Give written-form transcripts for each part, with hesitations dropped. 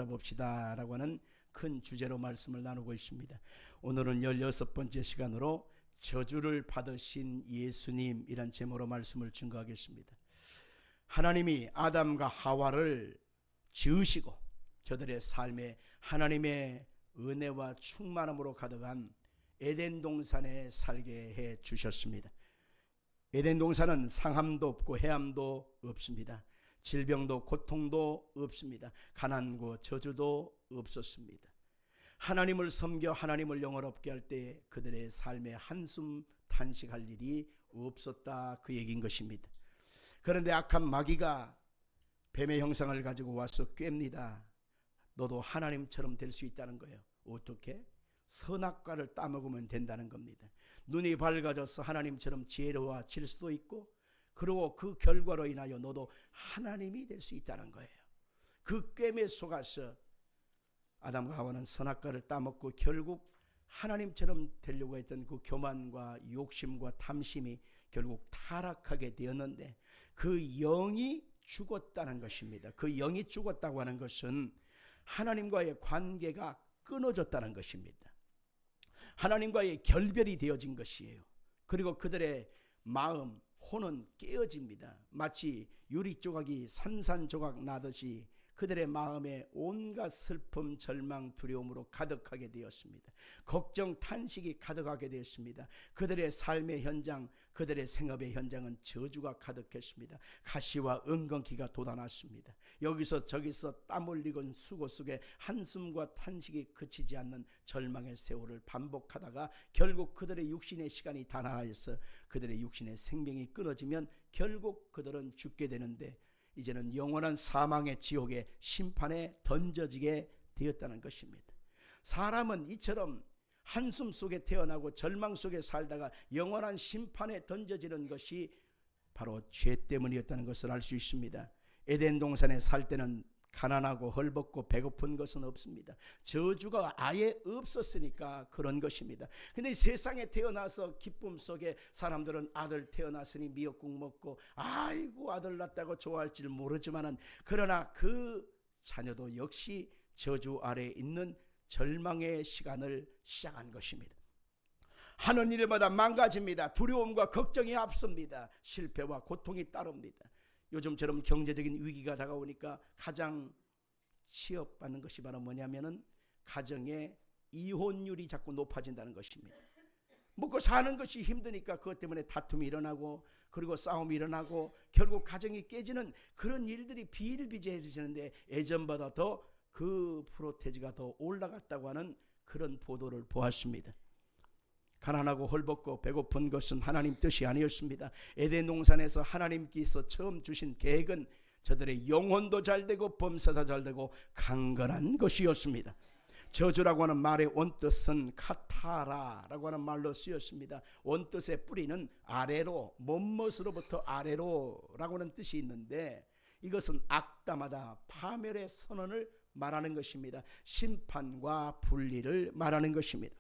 봅시다 라고 하는 큰 주제로 말씀을 나누고 있습니다. 오늘은 16번째 시간으로 저주를 받으신 예수님이란 제목으로 말씀을 증거하겠습니다. 하나님이 아담과 하와를 지으시고 저들의 삶에 하나님의 은혜와 충만함으로 가득한 에덴 동산에 살게 해 주셨습니다. 에덴 동산은 상함도 없고 해함도 없습니다. 질병도 고통도 없습니다. 가난고 저주도 없었습니다. 하나님을 섬겨 하나님을 영화롭게 할 때 그들의 삶에 한숨 탄식할 일이 없었다, 그 얘기인 것입니다. 그런데 악한 마귀가 뱀의 형상을 가지고 와서 꿰입니다. 너도 하나님처럼 될 수 있다는 거예요. 어떻게? 선악과를 따먹으면 된다는 겁니다. 눈이 밝아져서 하나님처럼 지혜로워질 수도 있고, 그리고 그 결과로 인하여 너도 하나님이 될 수 있다는 거예요. 그 꿰매에 속아서 아담과 하와는 선악과를 따먹고 결국 하나님처럼 되려고 했던 그 교만과 욕심과 탐심이 결국 타락하게 되었는데, 그 영이 죽었다는 것입니다. 그 영이 죽었다고 하는 것은 하나님과의 관계가 끊어졌다는 것입니다. 하나님과의 결별이 되어진 것이에요. 그리고 그들의 마음, 혼은 깨어집니다. 마치 유리 조각이 산산조각 나듯이 그들의 마음에 온갖 슬픔, 절망, 두려움으로 가득하게 되었습니다. 걱정, 탄식이 가득하게 되었습니다. 그들의 삶의 현장, 그들의 생업의 현장은 저주가 가득했습니다. 가시와 은건기가 돋아났습니다. 여기서 저기서 땀 흘리고 수고 속에 한숨과 탄식이 그치지 않는 절망의 세월을 반복하다가 결국 그들의 육신의 시간이 다 나아져서 그들의 육신의 생명이 끊어지면 결국 그들은 죽게 되는데, 이제는 영원한 사망의 지옥의 심판에 던져지게 되었다는 것입니다. 사람은 이처럼 한숨 속에 태어나고 절망 속에 살다가 영원한 심판에 던져지는 것이 바로 죄 때문이었다는 것을 알 수 있습니다. 에덴 동산에 살 때는 가난하고 헐벗고 배고픈 것은 없습니다. 저주가 아예 없었으니까 그런 것입니다. 근데 세상에 태어나서 기쁨 속에 사람들은 아들 태어났으니 미역국 먹고 아이고 아들 낳았다고 좋아할 줄 모르지만은, 그러나 그 자녀도 역시 저주 아래에 있는 절망의 시간을 시작한 것입니다. 하는 일마다 망가집니다. 두려움과 걱정이 앞섭니다. 실패와 고통이 따릅니다. 요즘처럼 경제적인 위기가 다가오니까 가장 취업받는 것이 바로 뭐냐면은 가정의 이혼율이 자꾸 높아진다는 것입니다. 먹고 사는 것이 힘드니까 그것 때문에 다툼이 일어나고, 그리고 싸움이 일어나고, 결국 가정이 깨지는 그런 일들이 비일비재해지는데, 예전보다 더 그 프로테지가 더 올라갔다고 하는 그런 보도를 보았습니다. 가난하고 헐벗고 배고픈 것은 하나님 뜻이 아니었습니다. 에덴 동산에서 하나님께서 처음 주신 계획은 저들의 영혼도 잘되고 범사도 잘되고 강건한 것이었습니다. 저주라고 하는 말의 원뜻은 카타라라고 하는 말로 쓰였습니다. 원뜻의 뿌리는 아래로, 못못으로부터 아래로라고 하는 뜻이 있는데, 이것은 악담하다, 파멸의 선언을 말하는 것입니다. 심판과 분리를 말하는 것입니다.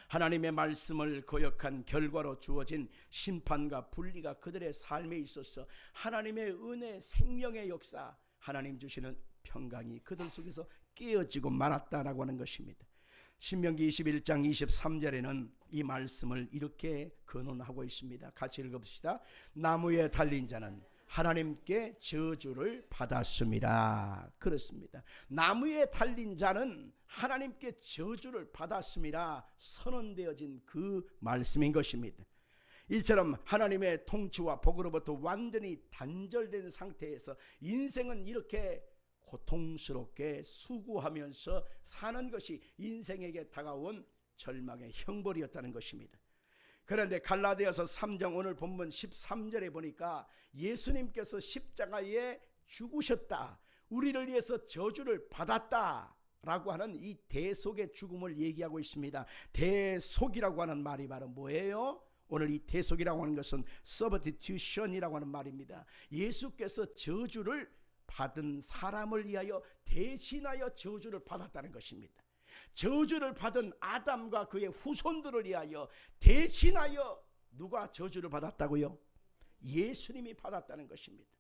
하나님의 말씀을 거역한 결과로 주어진 심판과 분리가 그들의 삶에 있어서 하나님의 은혜, 생명의 역사, 하나님 주시는 평강이 그들 속에서 깨어지고 말았다라고 하는 것입니다. 신명기 21장 23절에는 이 말씀을 이렇게 근언하고 있습니다. 같이 읽어봅시다. 나무에 달린 자는 하나님께 저주를 받았습니다. 그렇습니다. 나무에 달린 자는 하나님께 저주를 받았습니다. 선언되어진 그 말씀인 것입니다. 이처럼 하나님의 통치와 복으로부터 완전히 단절된 상태에서 인생은 이렇게 고통스럽게 수고하면서 사는 것이 인생에게 다가온 절망의 형벌이었다는 것입니다. 그런데 갈라디아서 3장 오늘 본문 13절에 보니까 예수님께서 십자가에 죽으셨다, 우리를 위해서 저주를 받았다 라고 하는 이 대속의 죽음을 얘기하고 있습니다. 대속이라고 하는 말이 바로 뭐예요? 오늘 이 대속이라고 하는 것은 substitution이라고 하는 말입니다. 예수께서 저주를 받은 사람을 위하여 대신하여 저주를 받았다는 것입니다. 저주를 받은 아담과 그의 후손들을 위하여 대신하여 누가 저주를 받았다고요? 예수님이 받았다는 것입니다.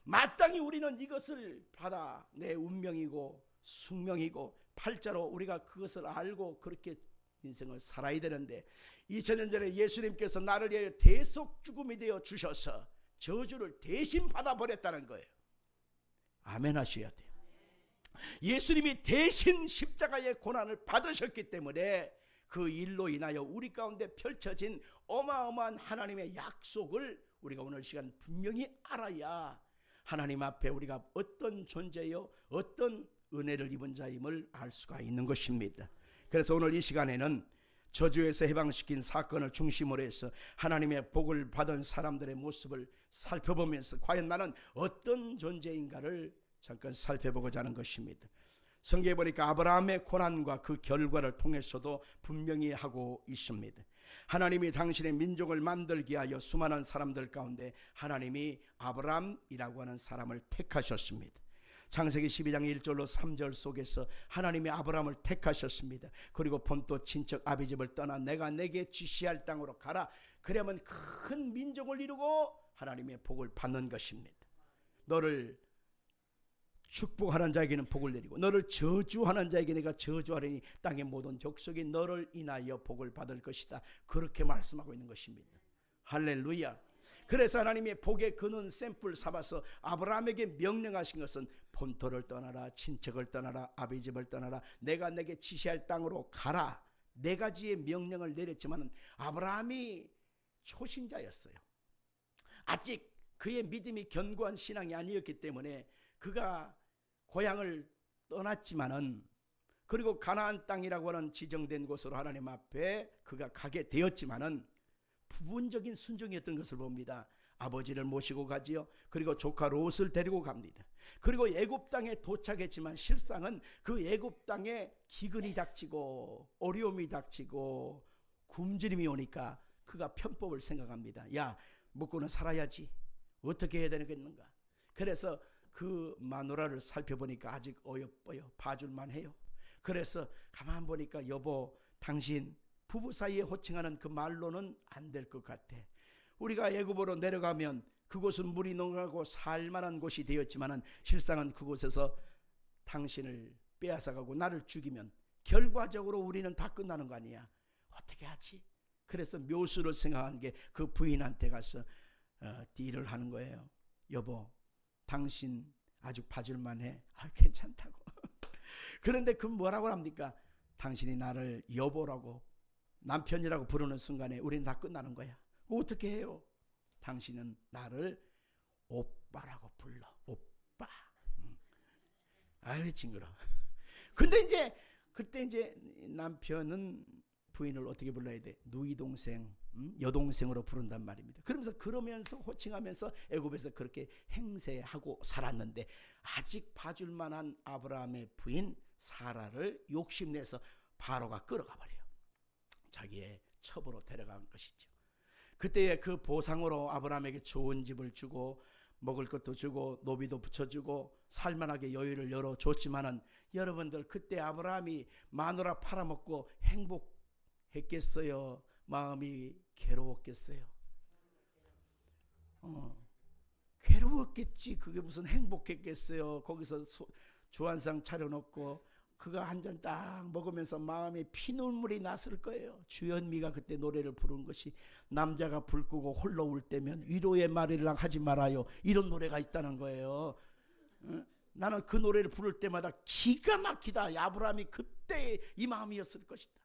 마땅히 우리는 이것을 받아 내 운명이고 숙명이고 팔자로 우리가 그것을 알고 그렇게 인생을 살아야 되는데 2000년 전에 예수님께서 나를 위하여 대속 죽음이 되어 주셔서 저주를 대신 받아버렸다는 거예요. 아멘 하셔야 돼요. 예수님이 대신 십자가의 고난을 받으셨기 때문에 그 일로 인하여 우리 가운데 펼쳐진 어마어마한 하나님의 약속을 우리가 오늘 시간 분명히 알아야 하나님 앞에 우리가 어떤 존재요 어떤 은혜를 입은 자임을 알 수가 있는 것입니다. 그래서 오늘 이 시간에는 저주에서 해방시킨 사건을 중심으로 해서 하나님의 복을 받은 사람들의 모습을 살펴보면서 과연 나는 어떤 존재인가를 잠깐 살펴보고자 하는 것입니다. 성경에 보니까 아브라함의 고난과 그 결과를 통해서도 분명히 하고 있습니다. 하나님이 당신의 민족을 만들게 하여 수많은 사람들 가운데 하나님이 아브라함이라고 하는 사람을 택하셨습니다. 창세기 12장 1절로 3절 속에서 하나님이 아브라함을 택하셨습니다. 그리고 본토 친척 아비집을 떠나 내가 내게 지시할 땅으로 가라. 그러면 큰 민족을 이루고 하나님의 복을 받는 것입니다. 너를 축복하는 자에게는 복을 내리고 너를 저주하는 자에게 내가 저주하리니 땅의 모든 족속이 너를 인하여 복을 받을 것이다. 그렇게 말씀하고 있는 것입니다. 할렐루야. 그래서 하나님의 복의 근원 샘플 삼아서 아브라함에게 명령하신 것은 본토를 떠나라, 친척을 떠나라, 아비집을 떠나라, 내가 내게 지시할 땅으로 가라. 네 가지의 명령을 내렸지만 아브라함이 초신자였어요. 아직 그의 믿음이 견고한 신앙이 아니었기 때문에 그가 고향을 떠났지만은 그리고 가나안 땅이라고 하는 지정된 곳으로 하나님 앞에 그가 가게 되었지만은 부분적인 순종이었던 것을 봅니다. 아버지를 모시고 가지요. 그리고 조카 롯을 데리고 갑니다. 그리고 애굽 땅에 도착했지만 실상은 그 애굽 땅에 기근이 닥치고 어려움이 닥치고 굶주림이 오니까 그가 편법을 생각합니다. 야, 먹고는 살아야지. 어떻게 해야 되겠는가? 그래서 그 마누라를 살펴보니까 아직 어여뻐요. 봐줄만 해요. 그래서 가만 보니까 여보, 당신 부부 사이에 호칭하는 그 말로는 안 될 것 같아. 우리가 애굽으로 내려가면 그곳은 물이 능하고 살만한 곳이 되었지만은 실상은 그곳에서 당신을 빼앗아가고 나를 죽이면 결과적으로 우리는 다 끝나는 거 아니야. 어떻게 하지? 그래서 묘수를 생각한 게 그 부인한테 가서 딜을 하는 거예요. 여보, 당신 아주 봐줄만 해. 괜찮다고. 그런데 그 뭐라고 합니까? 당신이 나를 여보라고 남편이라고 부르는 순간에 우리는 다 끝나는 거야. 어떻게 해요? 당신은 나를 오빠라고 불러. 오빠. 아유 징그러. 근데 이제 그때 이제 남편은 부인을 어떻게 불러야 돼? 누이 동생, 여동생으로 부른단 말입니다. 그러면서 호칭하면서 애굽에서 그렇게 행세하고 살았는데 아직 봐줄 만한 아브라함의 부인 사라를 욕심내서 바로가 끌어가 버려요. 자기의 첩으로 데려간 것이죠. 그때의 그 보상으로 아브라함에게 좋은 집을 주고 먹을 것도 주고 노비도 붙여주고 살만하게 여유를 열어줬지만은 여러분들 그때 아브라함이 마누라 팔아먹고 행복했겠어요? 마음이 괴로웠겠어요? 괴로웠겠지. 그게 무슨 행복했겠어요? 거기서 주한상 차려놓고 그가 한 잔 딱 먹으면서 마음에 피눈물이 났을 거예요. 주현미가 그때 노래를 부른 것이 남자가 불 끄고 홀로 울 때면 위로의 말이랑 하지 말아요. 이런 노래가 있다는 거예요. 나는 그 노래를 부를 때마다 기가 막히다. 아브라함이 그때 이 마음이었을 것이다.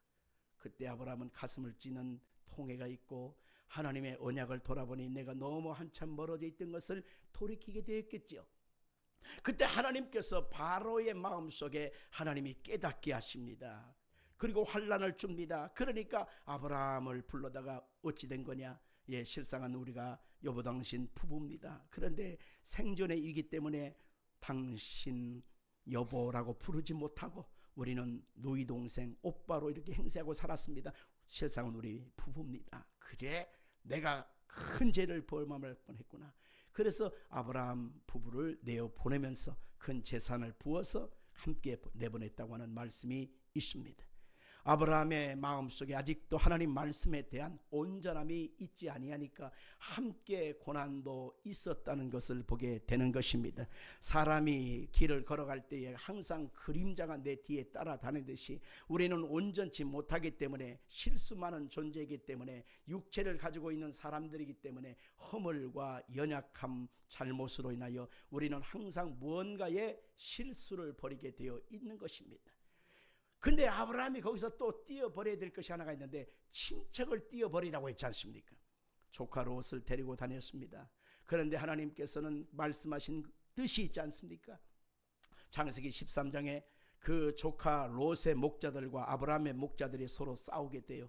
그때 아브라함은 가슴을 찌는 통해가 있고 하나님의 언약을 돌아보니 내가 너무 한참 멀어져 있던 것을 돌이키게 되었겠지요. 그때 하나님께서 바로의 마음속에 하나님이 깨닫게 하십니다. 그리고 환난을 줍니다. 그러니까 아브라함을 불러다가 어찌 된 거냐? 예, 실상은 우리가 여보 당신 부부입니다. 그런데 생존의 이기 때문에 당신 여보라고 부르지 못하고 우리는 누이 동생 오빠로 이렇게 행세하고 살았습니다. 실상은 우리 부부입니다. 그래 내가 큰 죄를 범할 뻔했구나. 그래서 아브라함 부부를 내어 보내면서 큰 재산을 부어서 함께 내보냈다고 하는 말씀이 있습니다. 아브라함의 마음속에 아직도 하나님 말씀에 대한 온전함이 있지 아니하니까 함께 고난도 있었다는 것을 보게 되는 것입니다. 사람이 길을 걸어갈 때에 항상 그림자가 내 뒤에 따라다니듯이 우리는 온전치 못하기 때문에 실수 많은 존재이기 때문에 육체를 가지고 있는 사람들이기 때문에 허물과 연약함, 잘못으로 인하여 우리는 항상 무언가의 실수를 벌이게 되어 있는 것입니다. 근데 아브라함이 거기서 또 띄어버려야 될 것이 하나가 있는데 친척을 띄어버리라고 했지 않습니까? 조카 롯을 데리고 다녔습니다. 그런데 하나님께서는 말씀하신 뜻이 있지 않습니까? 창세기 13장에 그 조카 롯의 목자들과 아브라함의 목자들이 서로 싸우게 돼요.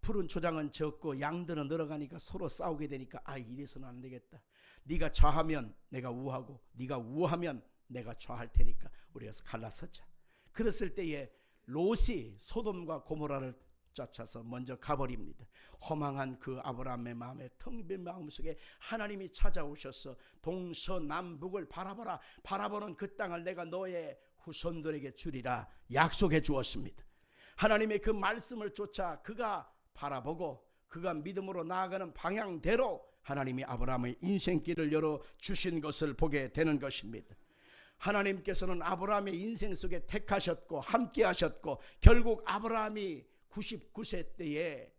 푸른 초장은 적고 양들은 늘어가니까 서로 싸우게 되니까 이래서는 안 되겠다. 네가 좌하면 내가 우하고 네가 우하면 내가 좌할 테니까 우리가 갈라서자. 그랬을 때에 롯이 소돔과 고모라를 쫓아서 먼저 가버립니다. 허망한 그 아브라함의 마음에 텅 빈 마음속에 하나님이 찾아오셔서 동서남북을 바라보라. 바라보는 그 땅을 내가 너의 후손들에게 주리라 약속해 주었습니다. 하나님의 그 말씀을 쫓아 그가 바라보고 그가 믿음으로 나아가는 방향대로 하나님이 아브라함의 인생길을 열어주신 것을 보게 되는 것입니다. 하나님께서는 아브라함의 인생 속에 택하셨고 함께 하셨고 결국 아브라함이 99세 때에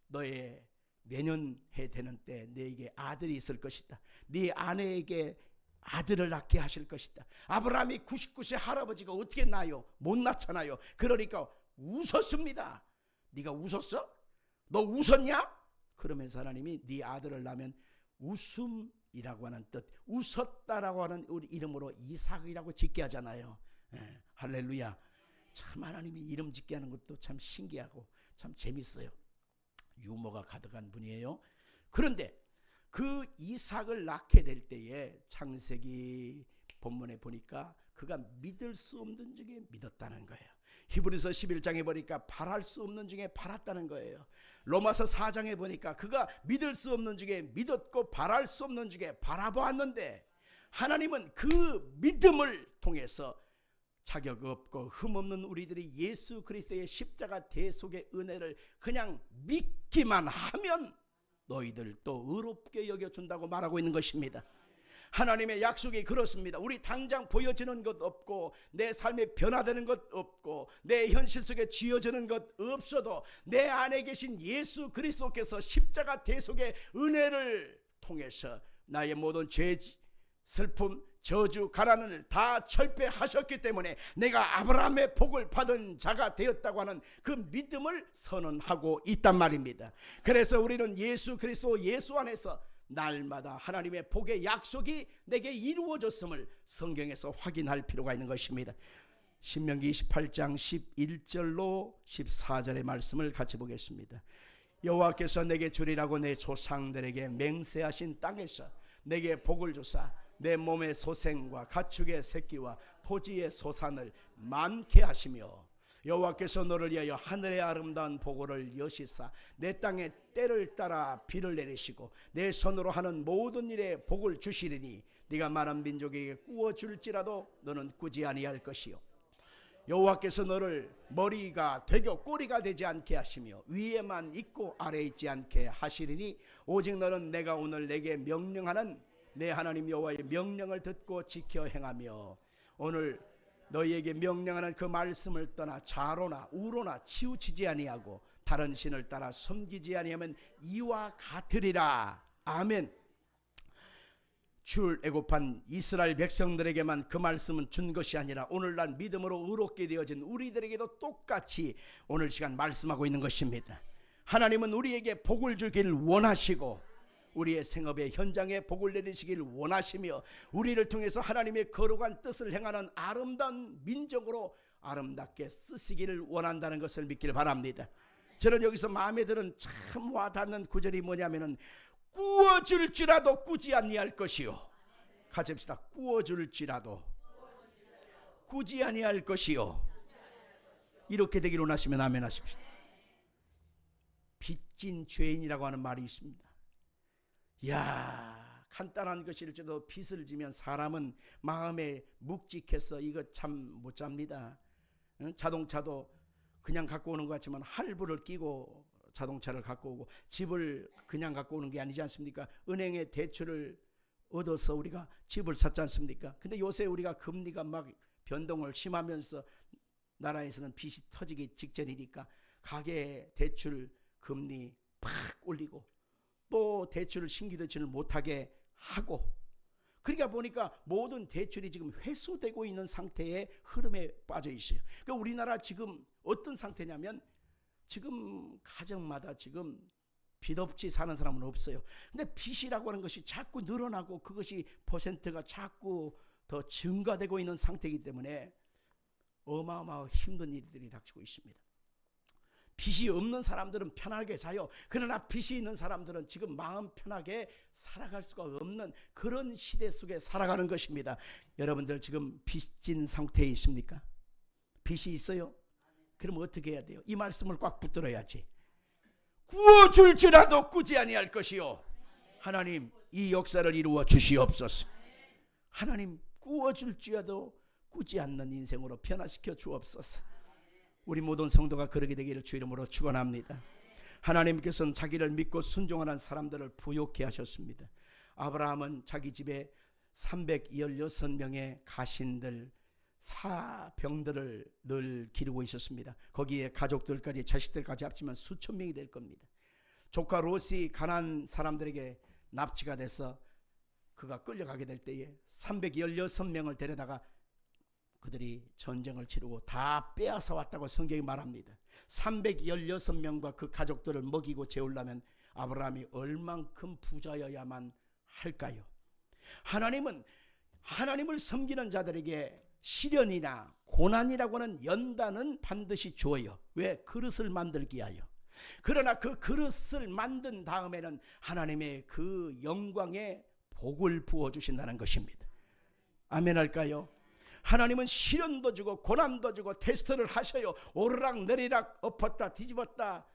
너의 내년 해 되는 때 너에게 아들이 있을 것이다. 네 아내에게 아들을 낳게 하실 것이다. 아브라함이 99세 할아버지가 어떻게 낳아요? 못 낳잖아요. 그러니까 웃었습니다. 네가 웃었어? 너 웃었냐? 그러면서 하나님이 네 아들을 낳으면 웃음이라고 하는 뜻, 웃었다라고 하는 우리 이름으로 이삭이라고 짓게 하잖아요. 할렐루야. 참 하나님이 이름 짓게 하는 것도 참 신기하고 참 재밌어요. 유머가 가득한 분이에요. 그런데 그 이삭을 낳게 될 때에 창세기 본문에 보니까 그가 믿을 수 없는 중에 믿었다는 거예요. 히브리서 11장에 보니까 바랄 수 없는 중에 바랐다는 거예요. 로마서 4장에 보니까 그가 믿을 수 없는 중에 믿었고 바랄 수 없는 중에 바라보았는데 하나님은 그 믿음을 통해서 자격 없고 흠없는 우리들이 예수 그리스도의 십자가 대속의 은혜를 그냥 믿기만 하면 너희들도 의롭게 여겨준다고 말하고 있는 것입니다. 하나님의 약속이 그렇습니다. 우리 당장 보여지는 것 없고 내 삶에 변화되는 것 없고 내 현실 속에 쥐어지는 것 없어도 내 안에 계신 예수 그리스도께서 십자가 대속의 은혜를 통해서 나의 모든 죄, 슬픔, 저주, 가난을 다 철폐하셨기 때문에 내가 아브라함의 복을 받은 자가 되었다고 하는 그 믿음을 선언하고 있단 말입니다. 그래서 우리는 예수 그리스도 예수 안에서 날마다 하나님의 복의 약속이 내게 이루어졌음을 성경에서 확인할 필요가 있는 것입니다. 신명기 28장 11절로 14절의 말씀을 같이 보겠습니다. 여호와께서 내게 주리라고 내 조상들에게 맹세하신 땅에서 내게 복을 주사 내 몸의 소생과 가축의 새끼와 토지의 소산을 많게 하시며 여호와께서 너를 위하여 하늘의 아름다운 보고를 여시사 내 땅에 때를 따라 비를 내리시고 내 손으로 하는 모든 일에 복을 주시리니 네가 많은 민족에게 꾸어줄지라도 너는 꾸지 아니할 것이요 여호와께서 너를 머리가 되고 꼬리가 되지 않게 하시며 위에만 있고 아래에 있지 않게 하시리니 오직 너는 내가 오늘 내게 명령하는 내 하나님 여호와의 명령을 듣고 지켜 행하며 오늘 너희에게 명령하는 그 말씀을 떠나 좌로나 우로나 치우치지 아니하고 다른 신을 따라 섬기지 아니하면 이와 같으리라. 아멘. 출애굽한 이스라엘 백성들에게만 그 말씀은 준 것이 아니라 오늘날 믿음으로 의롭게 되어진 우리들에게도 똑같이 오늘 시간 말씀하고 있는 것입니다. 하나님은 우리에게 복을 주기를 원하시고 우리의 생업의 현장에 복을 내리시기를 원하시며 우리를 통해서 하나님의 거룩한 뜻을 행하는 아름다운 민족으로 아름답게 쓰시기를 원한다는 것을 믿기를 바랍니다. 저는 여기서 마음에 드는 참 와닿는 구절이 뭐냐면은 구워줄지라도 꾸지 아니할 것이요. 같이 합시다. 구워줄지라도 꾸지 아니할 것이요. 이렇게 되기를 원하시면 아멘 하십시오. 빚진 죄인이라고 하는 말이 있습니다. 야, 간단한 것일지도 빚을 지면 사람은 마음에 묵직해서 이거 참 못 잡니다. 자동차도 그냥 갖고 오는 것 같지만 할부를 끼고 자동차를 갖고 오고 집을 그냥 갖고 오는 게 아니지 않습니까? 은행에 대출을 얻어서 우리가 집을 샀지 않습니까? 근데 요새 우리가 금리가 막 변동을 심하면서 나라에서는 빚이 터지기 직전이니까 가계 대출 금리 팍 올리고 또 대출을 신규 대출을 못하게 하고, 그러니까 보니까 모든 대출이 지금 회수되고 있는 상태의 흐름에 빠져 있어요. 그러니까 우리나라 지금 어떤 상태냐면 지금 가정마다 지금 빚 없이 사는 사람은 없어요. 근데 빚이라고 하는 것이 자꾸 늘어나고 그것이 퍼센트가 자꾸 더 증가되고 있는 상태이기 때문에 어마어마하게 힘든 일들이 닥치고 있습니다. 빚이 없는 사람들은 편하게 자요. 그러나 빚이 있는 사람들은 지금 마음 편하게 살아갈 수가 없는 그런 시대 속에 살아가는 것입니다. 여러분들 지금 빚진 상태에 있습니까? 빚이 있어요? 그럼 어떻게 해야 돼요? 이 말씀을 꽉 붙들어야지. 구워줄지라도 꾸지 아니할 것이요, 하나님 이 역사를 이루어 주시옵소서. 하나님 구워줄지라도 꾸지 않는 인생으로 변화시켜 주옵소서. 우리 모든 성도가 그러게 되기를 주 이름으로 축원합니다. 하나님께서는 자기를 믿고 순종하는 사람들을 부욕해 하셨습니다. 아브라함은 자기 집에 316명의 가신들 사병들을 늘 기르고 있었습니다. 거기에 가족들까지 자식들까지 합치면 수천 명이 될 겁니다. 조카 롯이 가나안 사람들에게 납치가 돼서 그가 끌려가게 될 때에 316명을 데려다가 그들이 전쟁을 치르고 다 빼앗아 왔다고 성경이 말합니다. 316명과 그 가족들을 먹이고 재우려면 아브라함이 얼만큼 부자여야만 할까요? 하나님은 하나님을 섬기는 자들에게 시련이나 고난이라고 하는 연단은 반드시 줘요. 왜? 그릇을 만들기 위하여. 그러나 그 그릇을 만든 다음에는 하나님의 그 영광의 복을 부어주신다는 것입니다. 아멘 할까요? 하나님은 시련도 주고 고난도 주고 테스트를 하셔요. 오르락 내리락 엎었다 뒤집었다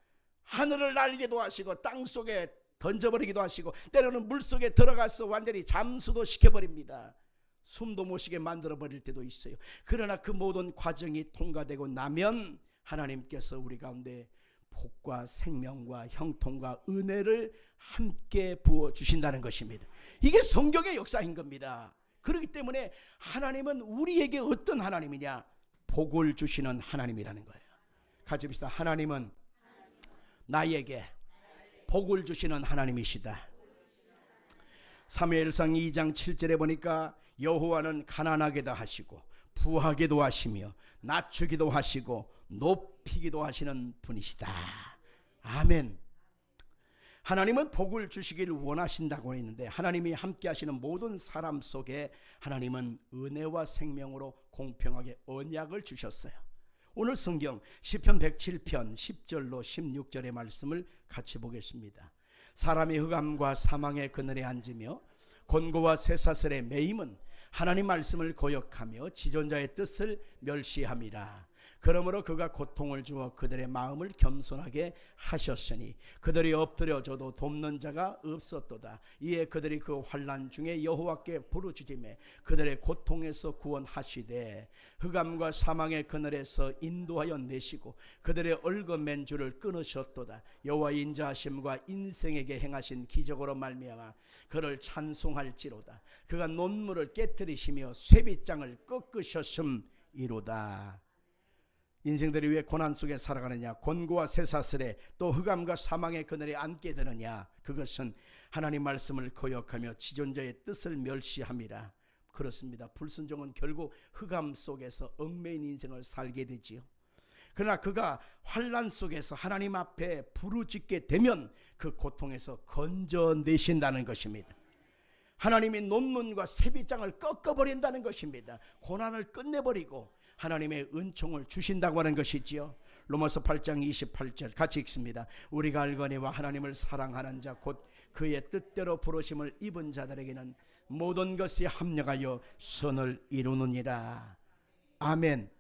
하늘을 날기도 하시고 땅속에 던져버리기도 하시고 때로는 물속에 들어가서 완전히 잠수도 시켜버립니다. 숨도 못 쉬게 만들어버릴 때도 있어요. 그러나 그 모든 과정이 통과되고 나면 하나님께서 우리 가운데 복과 생명과 형통과 은혜를 함께 부어주신다는 것입니다. 이게 성경의 역사인 겁니다. 그렇기 때문에 하나님은 우리에게 어떤 하나님이냐? 복을 주시는 하나님이라는 거예요. 같이 봅시다. 하나님은 나에게 복을 주시는 하나님이시다. 사무엘상 2장 7절에 보니까 여호와는 가난하게도 하시고 부하게도 하시며 낮추기도 하시고 높이기도 하시는 분이시다. 아멘. 하나님은 복을 주시기를 원하신다고 했는데 하나님이 함께 하시는 모든 사람 속에 하나님은 은혜와 생명으로 공평하게 언약을 주셨어요. 오늘 성경 시편 107편 10절로 16절의 말씀을 같이 보겠습니다. 사람이 흑암과 사망의 그늘에 앉으며 곤고와 쇠사슬에 매임은 하나님 말씀을 거역하며 지존자의 뜻을 멸시함이라. 그러므로 그가 고통을 주어 그들의 마음을 겸손하게 하셨으니 그들이 엎드려져도 돕는 자가 없었도다. 이에 그들이 그 환난 중에 여호와께 부르짖으매 그들의 고통에서 구원하시되 흑암과 사망의 그늘에서 인도하여 내시고 그들의 얽어맨 줄을 끊으셨도다. 여호와의 인자하심과 인생에게 행하신 기적으로 말미암아 그를 찬송할지로다. 그가 논물을 깨뜨리시며 쇠빗장을 꺾으셨음이로다. 인생들이 왜 고난 속에 살아가느냐? 곤고와 쇠사슬에 또 흑암과 사망의 그늘에 앉게 되느냐? 그것은 하나님 말씀을 거역하며 지존자의 뜻을 멸시함이라. 그렇습니다. 불순종은 결국 흑암 속에서 얽매인 인생을 살게 되지요. 그러나 그가 환난 속에서 하나님 앞에 부르짖게 되면 그 고통에서 건져내신다는 것입니다. 하나님이 논문과 쇠빗장을 꺾어버린다는 것입니다. 고난을 끝내버리고 하나님의 은총을 주신다고 하는 것이지요. 로마서 8장 28절 같이 읽습니다. 우리가 알거니와 하나님을 사랑하는 자 곧 그의 뜻대로 부르심을 입은 자들에게는 모든 것이 합력하여 선을 이루느니라. 아멘.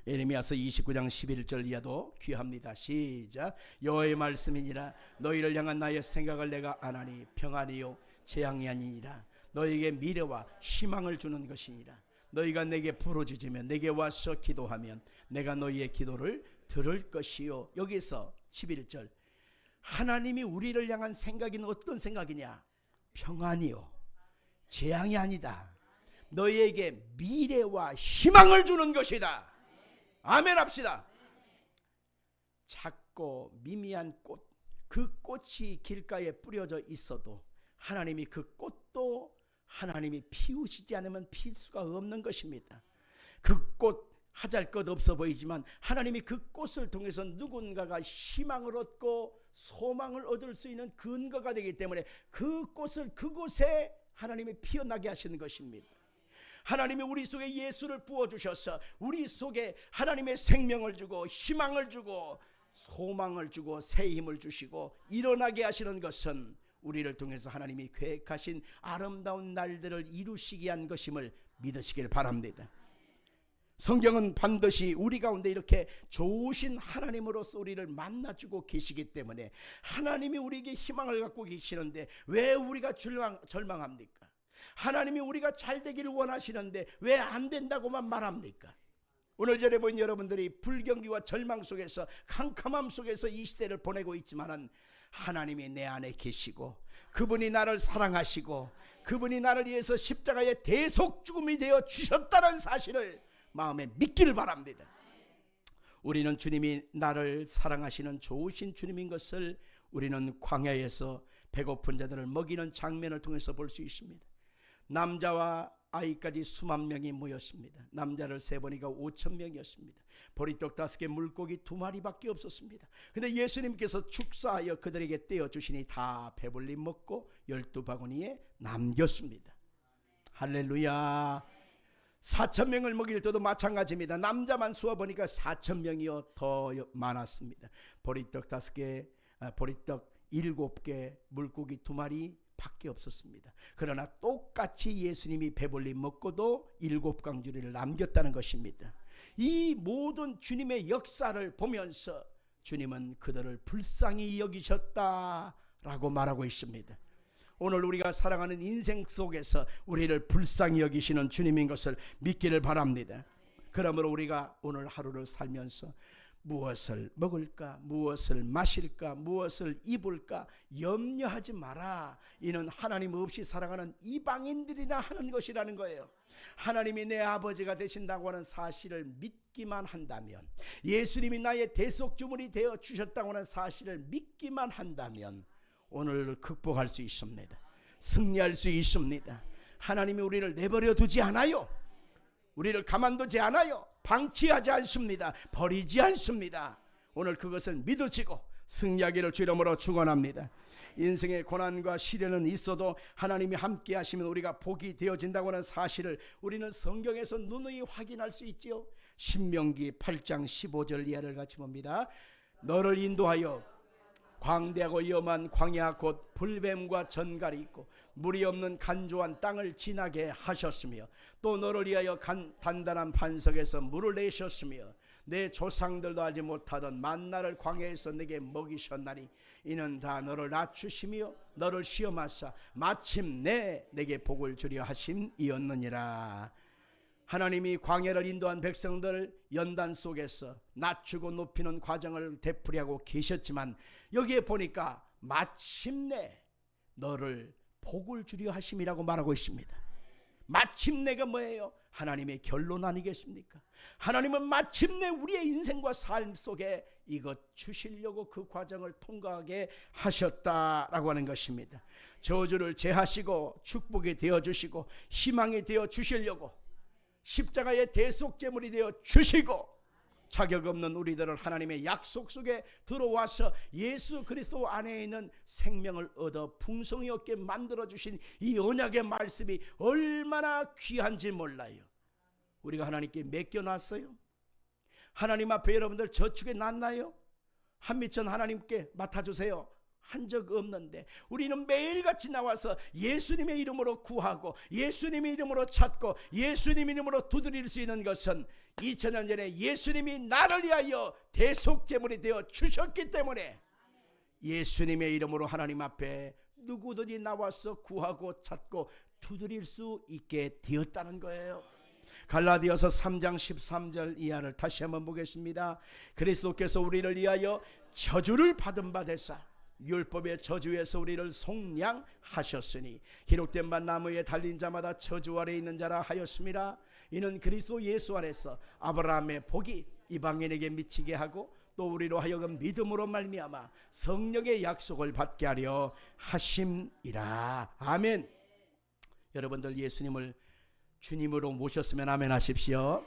예레미야서 29장 11절 이하도 귀합니다. 시작. 여호와의 말씀이니라. 너희를 향한 나의 생각을 내가 아나니 평안이요 재앙이 아니니라. 너희에게 미래와 희망을 주는 것이니라. 너희가 내게 부르짖으면 내게 와서 기도하면 내가 너희의 기도를 들을 것이요. 여기서 11절 하나님이 우리를 향한 생각은 어떤 생각이냐? 평안이요 재앙이 아니다. 너희에게 미래와 희망을 주는 것이다. 아멘 합시다. 작고 미미한 꽃, 그 꽃이 길가에 뿌려져 있어도 하나님이 그 꽃도 하나님이 피우시지 않으면 필 수가 없는 것입니다. 그 꽃 하잘 것 없어 보이지만 하나님이 그 꽃을 통해서 누군가가 희망을 얻고 소망을 얻을 수 있는 근거가 되기 때문에 그 꽃을 그곳에 하나님이 피어나게 하시는 것입니다. 하나님이 우리 속에 예수를 부어주셔서 우리 속에 하나님의 생명을 주고 희망을 주고 소망을 주고 새 힘을 주시고 일어나게 하시는 것은 우리를 통해서 하나님이 계획하신 아름다운 날들을 이루시게 한 것임을 믿으시길 바랍니다. 성경은 반드시 우리 가운데 이렇게 좋으신 하나님으로서 우리를 만나주고 계시기 때문에 하나님이 우리에게 희망을 갖고 계시는데 왜 우리가 절망합니까? 하나님이 우리가 잘 되기를 원하시는데 왜 안 된다고만 말합니까? 오늘 전에 본 여러분들이 불경기와 절망 속에서 캄캄함 속에서 이 시대를 보내고 있지만은 하나님이 내 안에 계시고 그분이 나를 사랑하시고 그분이 나를 위해서 십자가의 대속 죽음이 되어 주셨다는 사실을 마음에 믿기를 바랍니다. 우리는 주님이 나를 사랑하시는 좋으신 주님인 것을 우리는 광야에서 배고픈 자들을 먹이는 장면을 통해서 볼 수 있습니다. 남자와 아이까지 수만 명이 모였습니다. 남자를 세보니까 5천 명이었습니다. 보리떡 5개, 물고기 2마리밖에 없었습니다. 근데 예수님께서 축사하여 그들에게 떼어주시니 다 배불리 먹고 12바구니에 남겼습니다. 할렐루야. 4천 명을 먹일 때도 마찬가지입니다. 남자만 쏘아보니까 4천 명이요 더 많았습니다. 보리떡 5개, 보리떡 7개, 물고기 2마리 밖에 없었습니다. 그러나 똑같이 예수님이 배불리 먹고도 7강주리를 남겼다는 것입니다. 이 모든 주님의 역사를 보면서 주님은 그들을 불쌍히 여기셨다라고 말하고 있습니다. 오늘 우리가 살아가는 인생 속에서 우리를 불쌍히 여기시는 주님인 것을 믿기를 바랍니다. 그러므로 우리가 오늘 하루를 살면서 무엇을 먹을까, 무엇을 마실까, 무엇을 입을까 염려하지 마라. 이는 하나님 없이 살아가는 이방인들이나 하는 것이라는 거예요. 하나님이 내 아버지가 되신다고 하는 사실을 믿기만 한다면, 예수님이 나의 대속주물이 되어 주셨다고 하는 사실을 믿기만 한다면 오늘 극복할 수 있습니다. 승리할 수 있습니다. 하나님이 우리를 내버려 두지 않아요. 우리를 가만두지 않아요. 방치하지 않습니다. 버리지 않습니다. 오늘 그것을 믿으시고 승리하기를 주 이름으로 축원합니다. 인생의 고난과 시련은 있어도 하나님이 함께 하시면 우리가 복이 되어진다고 하는 사실을 우리는 성경에서 누누이 확인할 수 있지요. 신명기 8장 15절 이하를 같이 봅니다. 너를 인도하여 광대하고 위험한 광야 곧 불뱀과 전갈이 있고 물이 없는 간조한 땅을 지나게 하셨으며 또 너를 위하여 단단한 반석에서 물을 내셨으며 내 조상들도 알지 못하던 만나를 광야에서 내게 먹이셨나니 이는 다 너를 낮추시며 너를 시험하사 마침내 내게 복을 주려 하심이었느니라. 하나님이 광야를 인도한 백성들을 연단 속에서 낮추고 높이는 과정을 되풀이하고 계셨지만 여기에 보니까 마침내 너를 복을 주려 하심이라고 말하고 있습니다. 마침내가 뭐예요? 하나님의 결론 아니겠습니까? 하나님은 마침내 우리의 인생과 삶 속에 이것 주시려고 그 과정을 통과하게 하셨다라고 하는 것입니다. 저주를 제하시고 축복이 되어주시고 희망이 되어 주시려고 십자가의 대속제물이 되어 주시고 자격 없는 우리들을 하나님의 약속 속에 들어와서 예수 그리스도 안에 있는 생명을 얻어 풍성히 얻게 만들어주신 이 언약의 말씀이 얼마나 귀한지 몰라요. 우리가 하나님께 맡겨놨어요? 하나님 앞에 여러분들 저축해 놨나요? 한미천 하나님께 맡아주세요 한 적 없는데 우리는 매일같이 나와서 예수님의 이름으로 구하고 예수님의 이름으로 찾고 예수님의 이름으로 두드릴 수 있는 것은 2000년 전에 예수님이 나를 위하여 대속제물이 되어 주셨기 때문에 예수님의 이름으로 하나님 앞에 누구든지 나와서 구하고 찾고 두드릴 수 있게 되었다는 거예요. 갈라디아서 3장 13절 이하를 다시 한번 보겠습니다. 그리스도께서 우리를 위하여 저주를 받은 바 되사 율법의 저주에서 우리를 속량하셨으니 기록된 바 나무에 달린 자마다 저주 아래 있는 자라 하였습니다. 이는 그리스도 예수 안에서 아브라함의 복이 이방인에게 미치게 하고 또 우리로 하여금 믿음으로 말미암아 성령의 약속을 받게 하려 하심이라. 아멘. 여러분들 예수님을 주님으로 모셨으면 아멘 하십시오.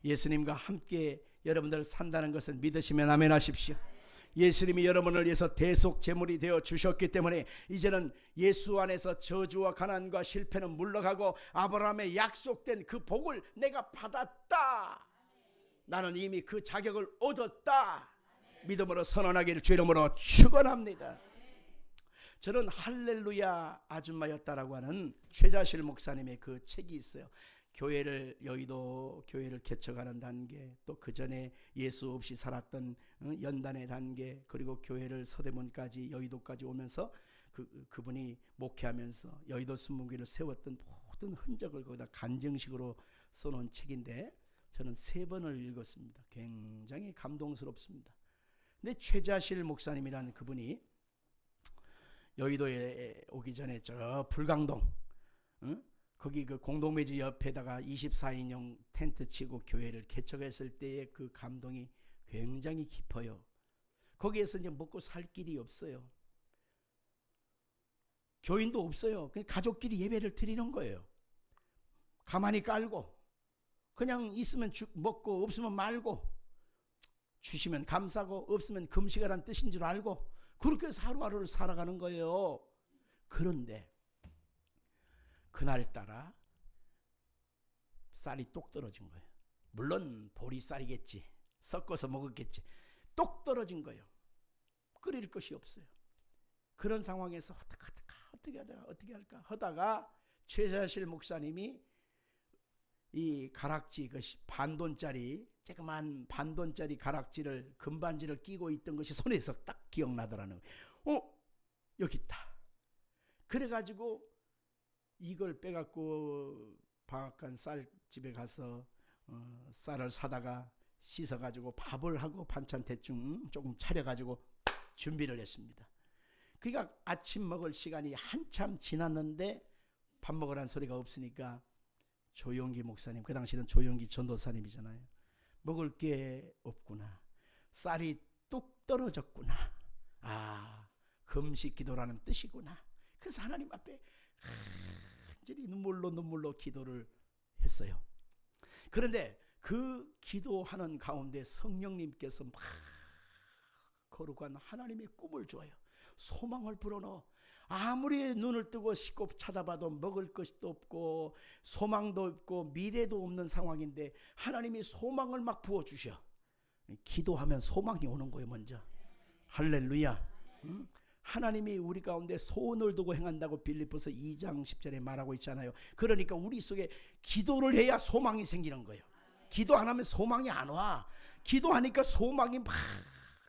예수님과 함께 여러분들 산다는 것을 믿으시면 아멘 하십시오. 예수님이 여러분을 위해서 대속 제물이 되어 주셨기 때문에 이제는 예수 안에서 저주와 가난과 실패는 물러가고 아브라함의 약속된 그 복을 내가 받았다. 나는 이미 그 자격을 얻었다. 믿음으로 선언하기를 주 이름으로 축원합니다. 저는 할렐루야 아줌마였다라고 하는 최자실 목사님의 그 책이 있어요. 교회를 여의도 교회를 개척하는 단계, 또 그 전에 예수 없이 살았던 연단의 단계, 그리고 교회를 서대문까지 여의도까지 오면서 그분이 목회하면서 여의도 순문교를 세웠던 모든 흔적을 거기다 간증식으로 써놓은 책인데 저는 3번을 읽었습니다. 굉장히 감동스럽습니다. 근데 최자실 목사님이라는 그분이 여의도에 오기 전에 저 불광동 거기 그 공동묘지 옆에다가 24인용 텐트 치고 교회를 개척했을 때의 그 감동이 굉장히 깊어요. 거기에서 이제 먹고 살 길이 없어요. 교인도 없어요. 그냥 가족끼리 예배를 드리는 거예요. 가만히 깔고 그냥 있으면 먹고 없으면 말고, 주시면 감사하고 없으면 금식하라는 뜻인 줄 알고 그렇게 해서 하루하루를 살아가는 거예요. 그런데 그날따라 쌀이 똑 떨어진 거예요. 물론 보리쌀이겠지, 섞어서 먹었겠지. 똑 떨어진 거예요. 끓일 것이 없어요. 그런 상황에서 어떻게 할까 하다가 최자실 목사님이 이 가락지, 것이 반돈짜리, 조그만 반돈짜리 가락지를, 금반지를 끼고 있던 것이 손에서 딱 기억나더라는 거예요. 여기 있다. 그래가지고 이걸 빼갖고 방앗간 쌀집에 가서 쌀을 사다가 씻어가지고 밥을 하고 반찬 대충 조금 차려가지고 준비를 했습니다. 그러니까 아침 먹을 시간이 한참 지났는데 밥 먹으라는 소리가 없으니까 조용기 목사님, 그 당시는 조용기 전도사님이잖아요. 먹을 게 없구나. 쌀이 뚝 떨어졌구나. 아, 금식 기도라는 뜻이구나. 그래서 하나님 앞에 간절히 눈물로 기도를 했어요. 그런데 그 기도하는 가운데 성령님께서 막 거룩한 하나님의 꿈을 줘요. 소망을 불어넣어. 아무리 눈을 뜨고 씻고 쳐다봐도 먹을 것도 없고 소망도 없고 미래도 없는 상황인데 하나님이 소망을 막 부어주셔. 기도하면 소망이 오는 거예요. 먼저 할렐루야. 하나님이 우리 가운데 소원을 두고 행한다고 빌립보서 2장 10절에 말하고 있잖아요. 그러니까 우리 속에 기도를 해야 소망이 생기는 거예요. 기도 안 하면 소망이 안 와. 기도하니까 소망이 막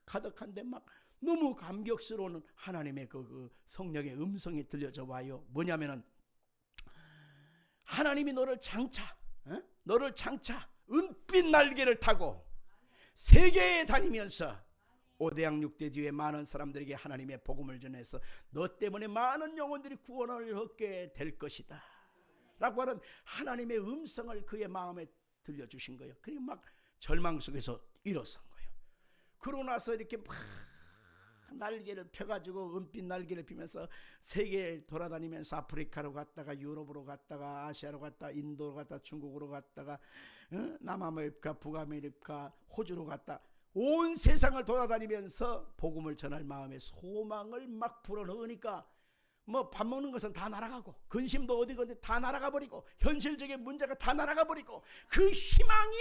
가득한데 막 너무 감격스러운 하나님의 그 성령의 음성이 들려져 와요. 뭐냐면은 하나님이 너를 장차 은빛 날개를 타고 세계에 다니면서 5대양 6대 뒤에 많은 사람들에게 하나님의 복음을 전해서 너 때문에 많은 영혼들이 구원을 얻게 될 것이다 라고 하는 하나님의 음성을 그의 마음에 들려주신 거예요. 그리고 막 절망 속에서 일어선 거예요. 그러고 나서 이렇게 막 날개를 펴가지고 은빛 날개를 피면서 세계를 돌아다니면서 아프리카로 갔다가 유럽으로 갔다가 아시아로 갔다가 인도로 갔다가 중국으로 갔다가 남아메리카 북아메리카 호주로 갔다 온 세상을 돌아다니면서 복음을 전할 마음에 소망을 막 불어넣으니까 뭐 밥 먹는 것은 다 날아가고 근심도 어디건데 다 날아가 버리고 현실적인 문제가 다 날아가 버리고 그 희망이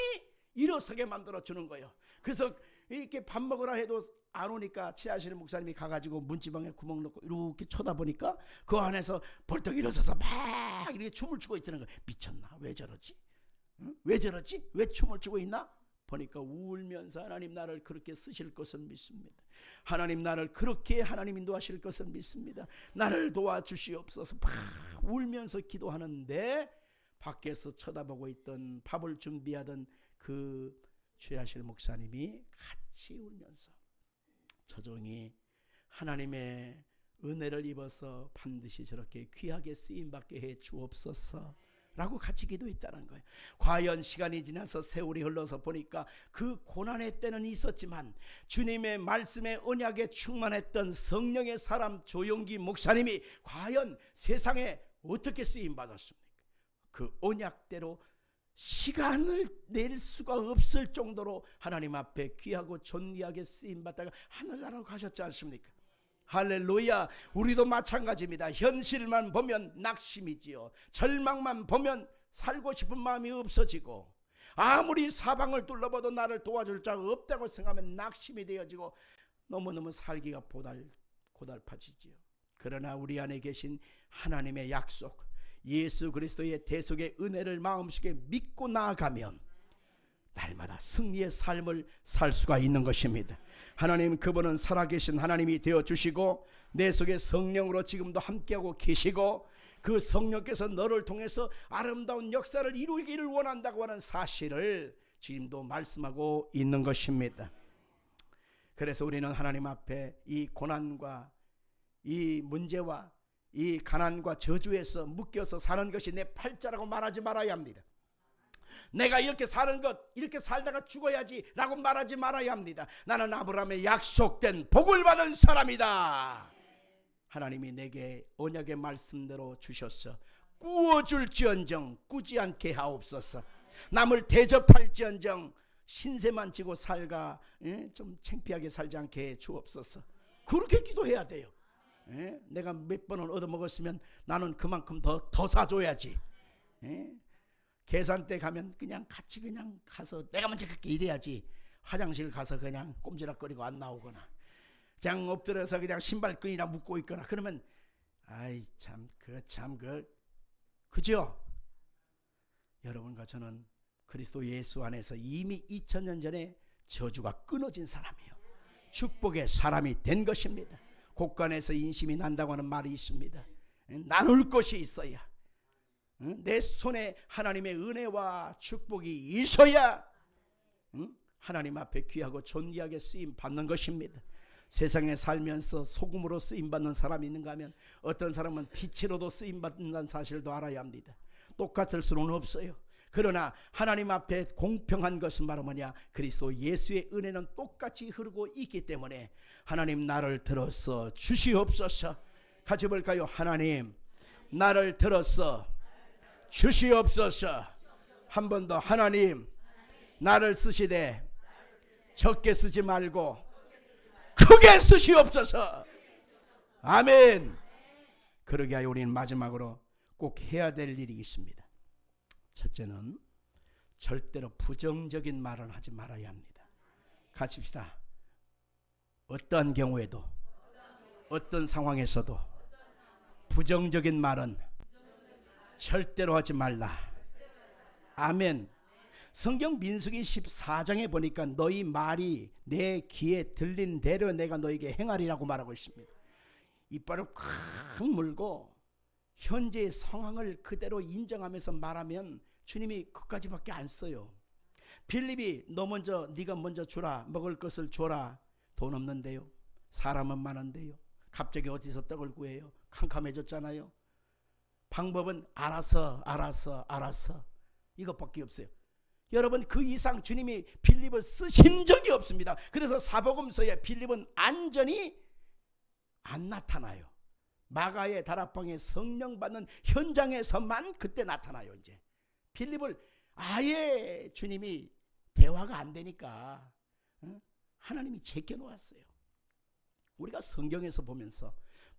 일어서게 만들어 주는 거예요. 그래서 이렇게 밥 먹으라 해도 안 오니까 최하실 목사님이 가가지고 문지방에 구멍 넣고 이렇게 쳐다보니까 그 안에서 벌떡 일어서서 막 이렇게 춤을 추고 있다는 거예요. 미쳤나? 왜 저러지? 왜 저러지? 왜 춤을 추고 있나? 보니까 울면서 하나님 나를 그렇게 쓰실 것을 믿습니다. 하나님 나를 그렇게 하나님 인도하실 것을 믿습니다. 나를 도와주시옵소서. 막 울면서 기도하는데 밖에서 쳐다보고 있던 밥을 준비하던 그 최하실 목사님이 같이 울면서 조용히 하나님의 은혜를 입어서 반드시 저렇게 귀하게 쓰임받게 해 주옵소서 라고 같이 기도했다는 거예요. 과연 시간이 지나서 세월이 흘러서 보니까 그 고난의 때는 있었지만 주님의 말씀에 언약에 충만했던 성령의 사람 조용기 목사님이 과연 세상에 어떻게 쓰임받았습니까? 그 언약대로 시간을 낼 수가 없을 정도로 하나님 앞에 귀하고 존귀하게 쓰임받다가 하늘나라로 가셨지 않습니까? 할렐루야. 우리도 마찬가지입니다. 현실만 보면 낙심이지요. 절망만 보면 살고 싶은 마음이 없어지고, 아무리 사방을 둘러봐도 나를 도와줄 자가 없다고 생각하면 낙심이 되어지고 너무너무 살기가 고달파지지요. 그러나 우리 안에 계신 하나님의 약속, 예수 그리스도의 대속의 은혜를 마음속에 믿고 나아가면 날마다 승리의 삶을 살 수가 있는 것입니다. 하나님, 그분은 살아계신 하나님이 되어주시고 내 속에 성령으로 지금도 함께하고 계시고 그 성령께서 너를 통해서 아름다운 역사를 이루기를 원한다고 하는 사실을 지금도 말씀하고 있는 것입니다. 그래서 우리는 하나님 앞에 이 고난과 이 문제와 이 가난과 저주에서 묶여서 사는 것이 내 팔자라고 말하지 말아야 합니다. 내가 이렇게 사는 것, 이렇게 살다가 죽어야지 라고 말하지 말아야 합니다. 나는 아브라함의 약속된 복을 받은 사람이다. 하나님이 내게 언약의 말씀대로 주셨어. 꾸어줄지언정 꾸지 않게 하옵소서. 남을 대접할지언정 신세만 지고 살가 좀 창피하게 살지 않게 해 주옵소서. 그렇게 기도해야 돼요. 내가 몇 번을 얻어먹었으면 나는 그만큼 더 사줘야지. 계산대 가면 그냥 같이 그냥 가서 내가 먼저 그렇게 일해야지. 화장실 가서 그냥 꼼지락거리고 안 나오거나 그냥 엎드려서 그냥 신발끈이나 묶고 있거나 그러면 아이 참 그죠? 여러분과 저는 그리스도 예수 안에서 이미 2000년 전에 저주가 끊어진 사람이에요. 축복의 사람이 된 것입니다. 곳간에서 인심이 난다고 하는 말이 있습니다. 나눌 것이 있어야, 내 손에 하나님의 은혜와 축복이 있어야 하나님 앞에 귀하고 존귀하게 쓰임 받는 것입니다. 세상에 살면서 소금으로 쓰임 받는 사람이 있는가 하면 어떤 사람은 빛으로도 쓰임 받는다는 사실도 알아야 합니다. 똑같을 수는 없어요. 그러나 하나님 앞에 공평한 것은 바로 뭐냐? 그리스도 예수의 은혜는 똑같이 흐르고 있기 때문에 하나님 나를 들어서 주시옵소서. 같이 볼까요? 하나님 나를 들어서 주시옵소서. 한 번 더. 하나님 나를 쓰시되 적게 쓰지 말고 크게 쓰시옵소서. 아멘. 그러게 하여 우리는 마지막으로 꼭 해야 될 일이 있습니다. 첫째는 절대로 부정적인 말은 하지 말아야 합니다. 같이 합시다. 어떠한 경우에도 어떤 상황에서도 부정적인 말은 절대로 하지 말라. 아멘. 성경 민수기 14장에 보니까 너희 말이 내 귀에 들린 대로 내가 너에게 행하리라고 말하고 있습니다. 이빨을 콱 물고 현재의 상황을 그대로 인정하면서 말하면 주님이 그까지밖에 안 써요. 빌립이 네가 먼저 주라. 먹을 것을 줘라. 돈 없는데요. 사람은 많은데요. 갑자기 어디서 떡을 구해요? 캄캄해졌잖아요. 방법은 알아서 이것밖에 없어요. 여러분, 그 이상 주님이 빌립을 쓰신 적이 없습니다. 그래서 사복음서에 빌립은 안전히 안 나타나요. 마가의 다락방에 성령 받는 현장에서만 그때 나타나요. 이제 빌립을 아예 주님이 대화가 안 되니까 하나님이 제껴놓았어요. 우리가 성경에서 보면서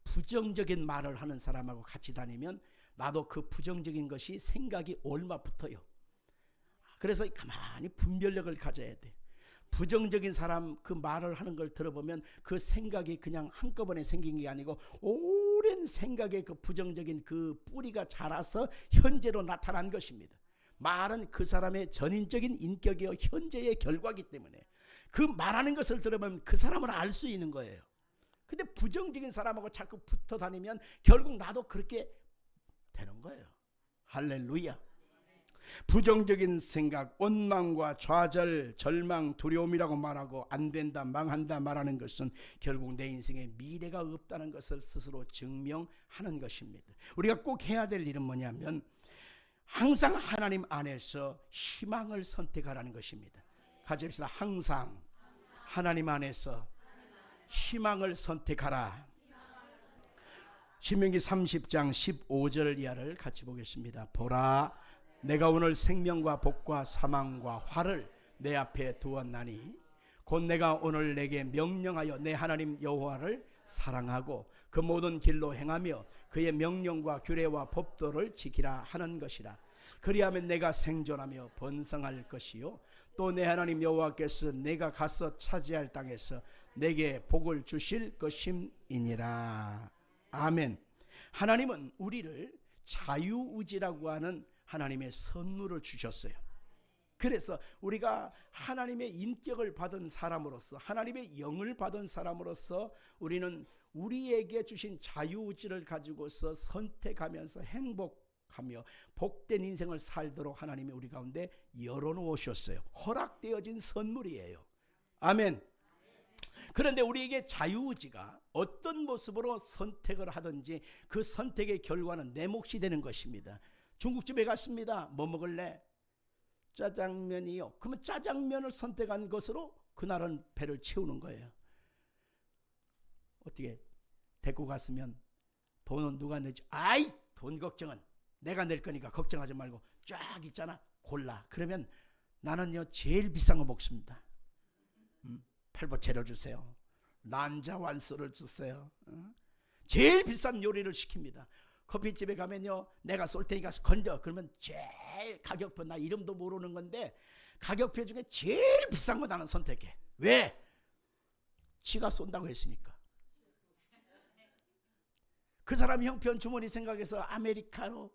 부정적인 말을 하는 사람하고 같이 다니면 나도 그 부정적인 것이 생각이 얼마 붙어요. 그래서 가만히 분별력을 가져야 돼. 부정적인 사람 그 말을 하는 걸 들어보면 그 생각이 그냥 한꺼번에 생긴 게 아니고 오랜 생각의 그 부정적인 그 뿌리가 자라서 현재로 나타난 것입니다. 말은 그 사람의 전인적인 인격이요 현재의 결과이기 때문에 그 말하는 것을 들어보면 그 사람을 알 수 있는 거예요. 근데 부정적인 사람하고 자꾸 붙어 다니면 결국 나도 그렇게 되는 거예요. 할렐루야. 부정적인 생각, 원망과 좌절, 절망, 두려움이라고 말하고 안 된다, 망한다 말하는 것은 결국 내 인생에 미래가 없다는 것을 스스로 증명하는 것입니다. 우리가 꼭 해야 될 일은 뭐냐면 항상 하나님 안에서 희망을 선택하라는 것입니다. 같이 합시다. 항상 하나님 안에서 희망을 선택하라. 신명기 30장 15절 이하를 같이 보겠습니다. 보라, 내가 오늘 생명과 복과 사망과 화를 내 앞에 두었나니 곧 내가 오늘 내게 명령하여 내 하나님 여호와를 사랑하고 그 모든 길로 행하며 그의 명령과 규례와 법도를 지키라 하는 것이라. 그리하면 내가 생존하며 번성할 것이요 또 내 하나님 여호와께서 내가 가서 차지할 땅에서 내게 복을 주실 것임이니라. 아멘. 하나님은 우리를 자유의지라고 하는 하나님의 선물을 주셨어요. 그래서 우리가 하나님의 인격을 받은 사람으로서, 하나님의 영을 받은 사람으로서 우리는 우리에게 주신 자유의지를 가지고서 선택하면서 행복하며 복된 인생을 살도록 하나님이 우리 가운데 열어놓으셨어요. 허락되어진 선물이에요. 아멘. 그런데 우리에게 자유의지가 어떤 모습으로 선택을 하든지 그 선택의 결과는 내 몫이 되는 것입니다. 중국집에 갔습니다. 뭐 먹을래? 짜장면이요. 그러면 짜장면을 선택한 것으로 그날은 배를 채우는 거예요. 어떻게 데리고 갔으면 돈은 누가 내지? 아이, 돈 걱정은 내가 낼 거니까 걱정하지 말고 쫙 있잖아. 골라. 그러면 나는요 제일 비싼 거 먹습니다. 팔보채를 주세요. 난자완수를 주세요. 제일 비싼 요리를 시킵니다. 커피집에 가면요 내가 쏠 테니까 건져. 그러면 제일 가격표, 나 이름도 모르는 건데 가격표 중에 제일 비싼 거 나는 선택해. 왜? 지가 쏜다고 했으니까. 그 사람 형편 주머니 생각해서 아메리카노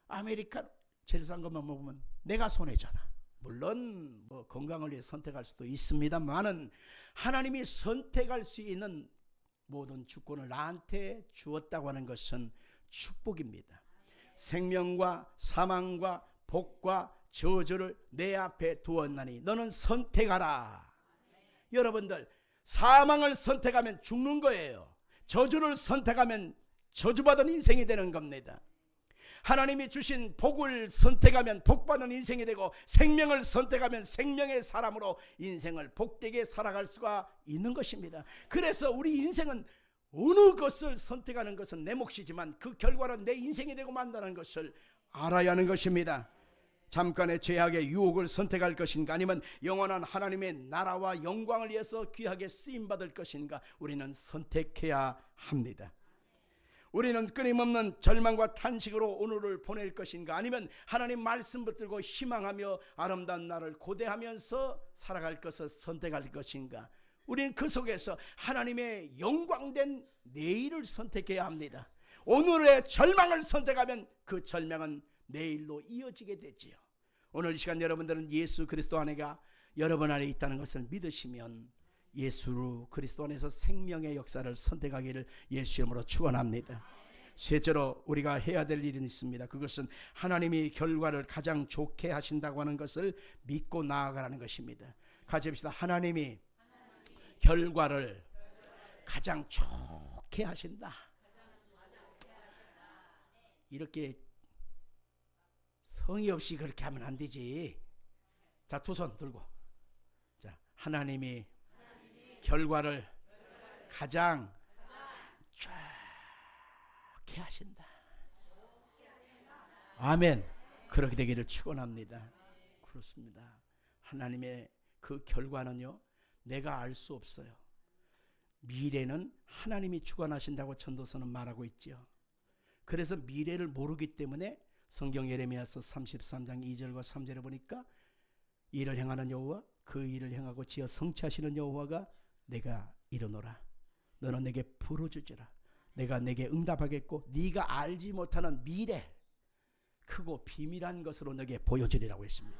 아메리카노 제일 싼 것만 먹으면 내가 손해잖아. 물론 뭐 건강을 위해 선택할 수도 있습니다만은 하나님이 선택할 수 있는 모든 주권을 나한테 주었다고 하는 것은 축복입니다. 생명과 사망과 복과 저주를 내 앞에 두었나니 너는 선택하라. 여러분들, 사망을 선택하면 죽는 거예요. 저주를 선택하면 저주받은 인생이 되는 겁니다. 하나님이 주신 복을 선택하면 복받은 인생이 되고 생명을 선택하면 생명의 사람으로 인생을 복되게 살아갈 수가 있는 것입니다. 그래서 우리 인생은 어느 것을 선택하는 것은 내 몫이지만 그 결과는 내 인생이 되고 만다는 것을 알아야 하는 것입니다. 잠깐의 죄악의 유혹을 선택할 것인가 아니면 영원한 하나님의 나라와 영광을 위해서 귀하게 쓰임받을 것인가 우리는 선택해야 합니다. 우리는 끊임없는 절망과 탄식으로 오늘을 보낼 것인가 아니면 하나님 말씀 붙들고 희망하며 아름다운 날을 고대하면서 살아갈 것을 선택할 것인가. 우리는 그 속에서 하나님의 영광된 내일을 선택해야 합니다. 오늘의 절망을 선택하면 그 절망은 내일로 이어지게 되지요. 오늘 이 시간 여러분들은 예수 그리스도 안에가 여러분 안에 있다는 것을 믿으시면 예수 그리스도 안에서 생명의 역사를 선택하기를 예수 이름으로 축원합니다. 셋째로 우리가 해야 될 일이 있습니다. 그것은 하나님이 결과를 가장 좋게 하신다고 하는 것을 믿고 나아가라는 것입니다. 같이 합시다. 하나님이 결과를 가장 좋게 하신다. 이렇게 성의 없이 그렇게 하면 안 되지. 자, 두 손 들고. 자, 하나님이 결과를 가장 좋게 하신다. 아멘. 그렇게 되기를 축원합니다. 그렇습니다. 하나님의 그 결과는요 내가 알 수 없어요. 미래는 하나님이 주관하신다고 전도서는 말하고 있지요. 그래서 미래를 모르기 때문에 성경 예레미야서 33장 2절과 3절에 보니까 일을 행하는 여호와 그 일을 행하고 지어 성취하시는 여호와가 내가 이르노라. 너는 내게 부르짖으라. 내가 내게 응답하겠고 네가 알지 못하는 미래 크고 비밀한 것으로 너에게 보여주리라고 했습니다.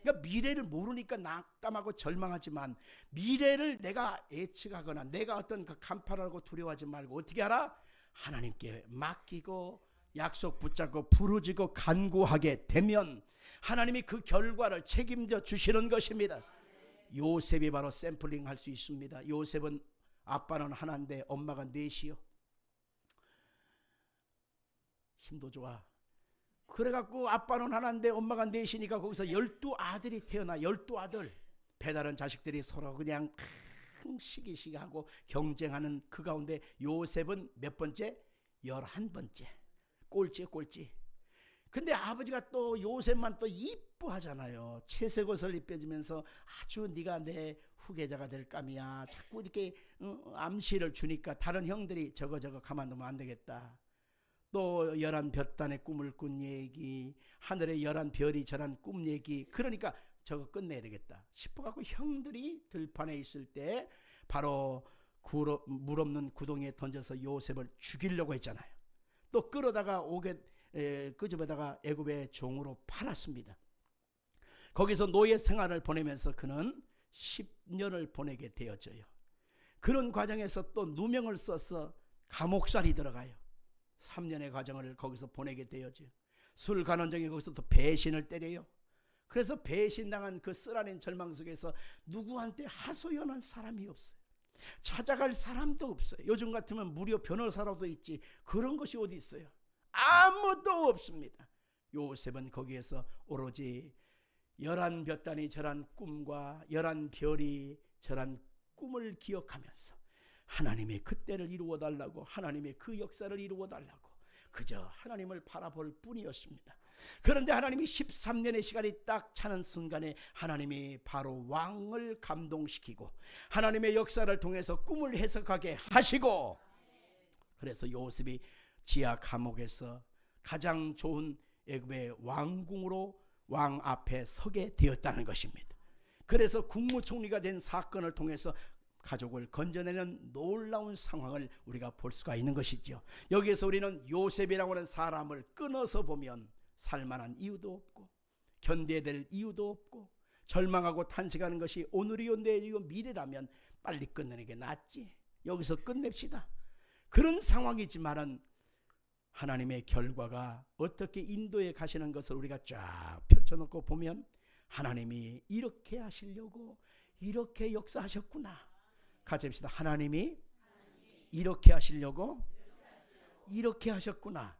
그러니까 미래를 모르니까 낙담하고 절망하지만 미래를 내가 예측하거나 내가 어떤 그 간파라고 두려워하지 말고 어떻게 하라? 하나님께 맡기고 약속 붙잡고 부르짖고 간구하게 되면 하나님이 그 결과를 책임져 주시는 것입니다. 요셉이 바로 샘플링 할 수 있습니다. 요셉은 아빠는 하나인데 엄마가 넷이요. 힘도 좋아. 그래갖고 아빠는 하나인데 엄마가 넷이니까 거기서 12아들이 태어나. 12아들. 배다른 자식들이 서로 그냥 시기시기하고 경쟁하는 그 가운데 요셉은 몇 번째? 11번째. 꼴찌. 근데 아버지가 또 요셉만 또 이뻐하잖아요. 채색 옷을 입혀주면서 아주 네가 내 후계자가 될 감이야. 자꾸 이렇게 암시를 주니까 다른 형들이 저거 가만두면 안 되겠다. 또 11볕단의 꿈을 꾼 얘기, 하늘의 11별이 저란 꿈 얘기, 그러니까 저거 끝내야 되겠다 싶어갖고 형들이 들판에 있을 때 바로 물 없는 구덩이에 던져서 요셉을 죽이려고 했잖아요. 또 끌어다가 그 집에다가 애굽의 종으로 팔았습니다. 거기서 노예 생활을 보내면서 그는 10년을 보내게 되어져요. 그런 과정에서 또 누명을 써서 감옥살이 들어가요. 3년의 과정을 거기서 보내게 되어져요. 술 간원정이 거기서 또 배신을 때려요. 그래서 배신당한 그 쓰라린 절망 속에서 누구한테 하소연할 사람이 없어요. 찾아갈 사람도 없어요. 요즘 같으면 무료 변호사라도 있지 그런 것이 어디 있어요? 아무도 없습니다. 요셉은 거기에서 오로지 11볕단이 저란 꿈과 11별이 저란 꿈을 기억하면서 하나님의 그때를 이루어달라고, 하나님의 그 역사를 이루어달라고 그저 하나님을 바라볼 뿐이었습니다. 그런데 하나님이 13년의 시간이 딱 차는 순간에 하나님이 바로 왕을 감동시키고 하나님의 역사를 통해서 꿈을 해석하게 하시고, 그래서 요셉이 지하 감옥에서 가장 좋은 애굽의 왕궁으로 왕 앞에 서게 되었다는 것입니다. 그래서 국무총리가 된 사건을 통해서 가족을 건져내는 놀라운 상황을 우리가 볼 수가 있는 것이죠. 여기에서 우리는 요셉이라고 하는 사람을 끊어서 보면 살만한 이유도 없고 견뎌야 될 이유도 없고 절망하고 탄식하는 것이 오늘이요 내일이요 미래라면 빨리 끝내는 게 낫지. 여기서 끝냅시다. 그런 상황이지만은 하나님의 결과가 어떻게 인도해 가시는 것을 우리가 쫙 펼쳐놓고 보면 하나님이 이렇게 하시려고 이렇게 역사하셨구나. 같이 합시다. 하나님이 이렇게 하시려고 이렇게 하셨구나.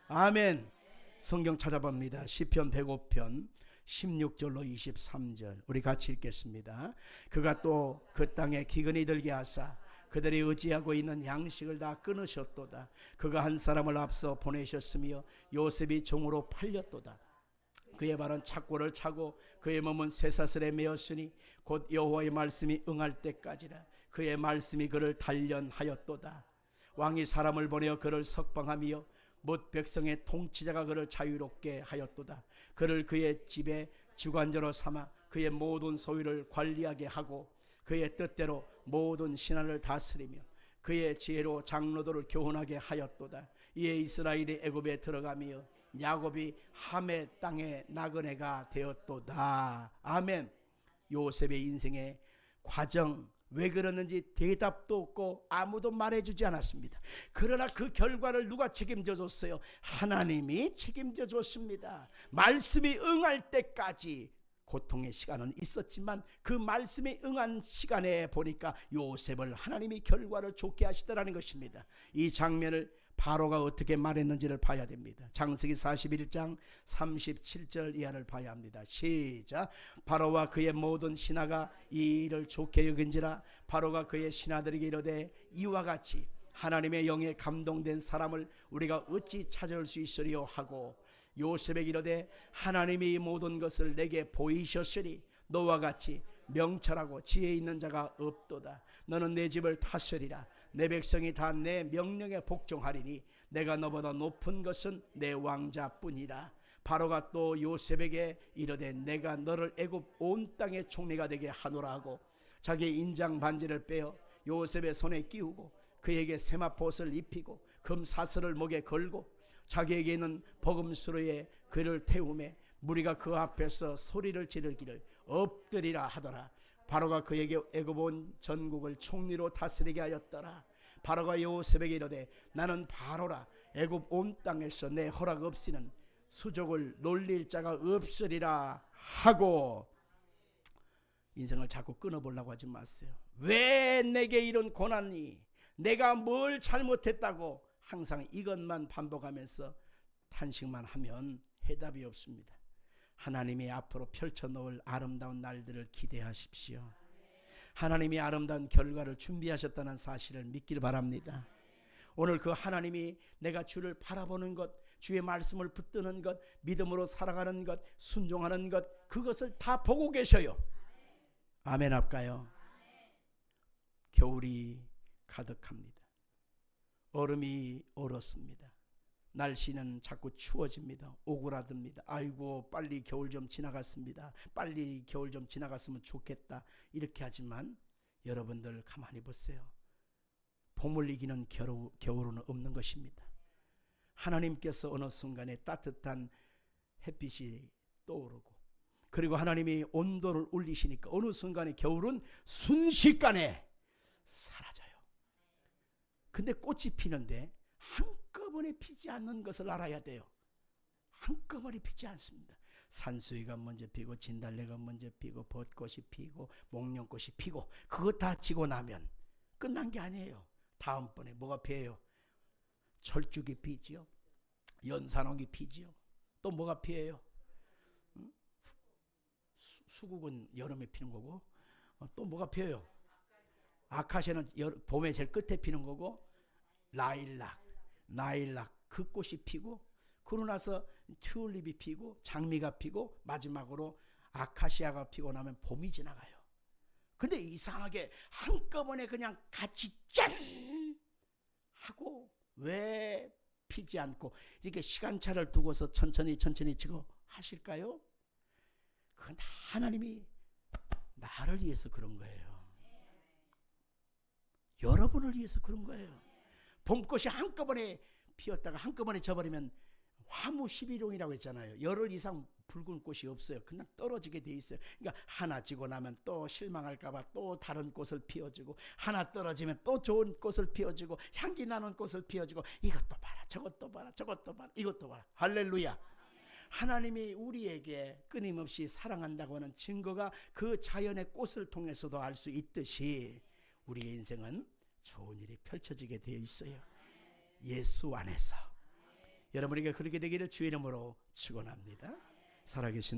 아멘. 성경 찾아봅니다. 시편 105편 16절로 23절 우리 같이 읽겠습니다. 그가 또 그 땅에 기근이 들게 하사 그들이 의지하고 있는 양식을 다 끊으셨도다. 그가 한 사람을 앞서 보내셨으며 요셉이 종으로 팔렸도다. 그의 발은 착고를 차고 그의 몸은 쇠사슬에 매었으니 곧 여호와의 말씀이 응할 때까지라. 그의 말씀이 그를 단련하였도다. 왕이 사람을 보내어 그를 석방하며 못 백성의 통치자가 그를 자유롭게 하였도다. 그를 그의 집에 주관자로 삼아 그의 모든 소유를 관리하게 하고 그의 뜻대로 모든 신하를 다스리며 그의 지혜로 장로들을 교훈하게 하였도다. 이에 이스라엘이 애굽에 들어가며 야곱이 함의 땅의 나그네가 되었도다. 아멘. 요셉의 인생의 과정, 왜 그러는지 대답도 없고 아무도 말해주지 않았습니다. 그러나 그 결과를 누가 책임져 줬어요? 하나님이 책임져 줬습니다. 말씀이 응할 때까지 고통의 시간은 있었지만 그 말씀이 응한 시간에 보니까 요셉을 하나님이 결과를 좋게 하시더라는 것입니다. 이 장면을 바로가 어떻게 말했는지를 봐야 됩니다. 창세기 41장 37절 이하를 봐야 합니다. 시작. 바로와 그의 모든 신하가 이 일을 좋게 여긴지라. 바로가 그의 신하들에게 이르되 이와 같이 하나님의 영에 감동된 사람을 우리가 어찌 찾아올 수 있으리요 하고 요셉에게 이르되 하나님이 이 모든 것을 내게 보이셨으니 너와 같이 명철하고 지혜 있는 자가 없도다. 너는 내 집을 다스리라. 내 백성이 다 내 명령에 복종하리니 내가 너보다 높은 것은 내 왕자뿐이라. 바로가 또 요셉에게 이르되 내가 너를 애굽 온 땅의 총리가 되게 하노라 하고 자기의 인장 반지를 빼어 요셉의 손에 끼우고 그에게 세마포옷을 입히고 금 사슬을 목에 걸고 자기에게 있는 버금수로에 그를 태우매 무리가 그 앞에서 소리를 지르기를 엎드리라 하더라. 바로가 그에게 애굽 온 전국을 총리로 다스리게 하였더라. 바로가 요셉에게 이르되 나는 바로라. 애굽 온 땅에서 내 허락 없이는 수족을 놀릴 자가 없으리라 하고 인생을 자꾸 끊어보려고 하지 마세요. 왜 내게 이런 고난이, 내가 뭘 잘못했다고 항상 이것만 반복하면서 탄식만 하면 해답이 없습니다. 하나님이 앞으로 펼쳐놓을 아름다운 날들을 기대하십시오. 하나님이 아름다운 결과를 준비하셨다는 사실을 믿길 바랍니다. 오늘 그 하나님이 내가 주를 바라보는 것, 주의 말씀을 붙드는 것, 믿음으로 살아가는 것, 순종하는 것, 그것을 다 보고 계셔요. 아멘 할까요? 겨울이 가득합니다. 얼음이 얼었습니다. 날씨는 자꾸 추워집니다. 오그라듭니다. 아이고 빨리 겨울 좀 지나갔습니다. 빨리 겨울 좀 지나갔으면 좋겠다. 이렇게 하지만 여러분들 가만히 보세요. 봄을 이기는 겨울은 없는 것입니다. 하나님께서 어느 순간에 따뜻한 햇빛이 떠오르고, 그리고 하나님이 온도를 올리시니까 어느 순간에 겨울은 순식간에 사라져요. 근데 꽃이 피는데 한꺼번에 피지 않는 것을 알아야 돼요. 한꺼번에 피지 않습니다. 산수유가 먼저 피고, 진달래가 먼저 피고, 벚꽃이 피고, 목련꽃이 피고, 그거 다 지고 나면 끝난 게 아니에요. 다음번에 뭐가 피어요? 철쭉이 피지요. 연산홍이 피지요. 또 뭐가 피어요? 수국은 여름에 피는 거고, 또 뭐가 피어요? 아카시아는 봄에 제일 끝에 피는 거고, 나일락 그 꽃이 피고, 그러고 나서 튤립이 피고, 장미가 피고, 마지막으로 아카시아가 피고 나면 봄이 지나가요. 근데 이상하게 한꺼번에 그냥 같이 짠 하고 왜 피지 않고 이렇게 시간차를 두고서 천천히 지고 하실까요? 그건 하나님이 나를 위해서 그런 거예요. 여러분을 위해서 그런 거예요. 봄꽃이 한꺼번에 피었다가 한꺼번에 져버리면 화무십일용이라고 했잖아요. 열흘 이상 붉은 꽃이 없어요. 그냥 떨어지게 돼 있어요. 그러니까 하나 지고 나면 또 실망할까봐 또 다른 꽃을 피워주고, 하나 떨어지면 또 좋은 꽃을 피워주고, 향기 나는 꽃을 피워주고, 이것도 봐라 저것도 봐라 저것도 봐라 이것도 봐라. 할렐루야. 하나님이 우리에게 끊임없이 사랑한다고 하는 증거가 그 자연의 꽃을 통해서도 알 수 있듯이 우리의 인생은 좋은 일이 펼쳐지게 되어 있어요. 예수 안에서. 여러분에게 그렇게 되기를 주의 이름으로 축원합니다. 살아계신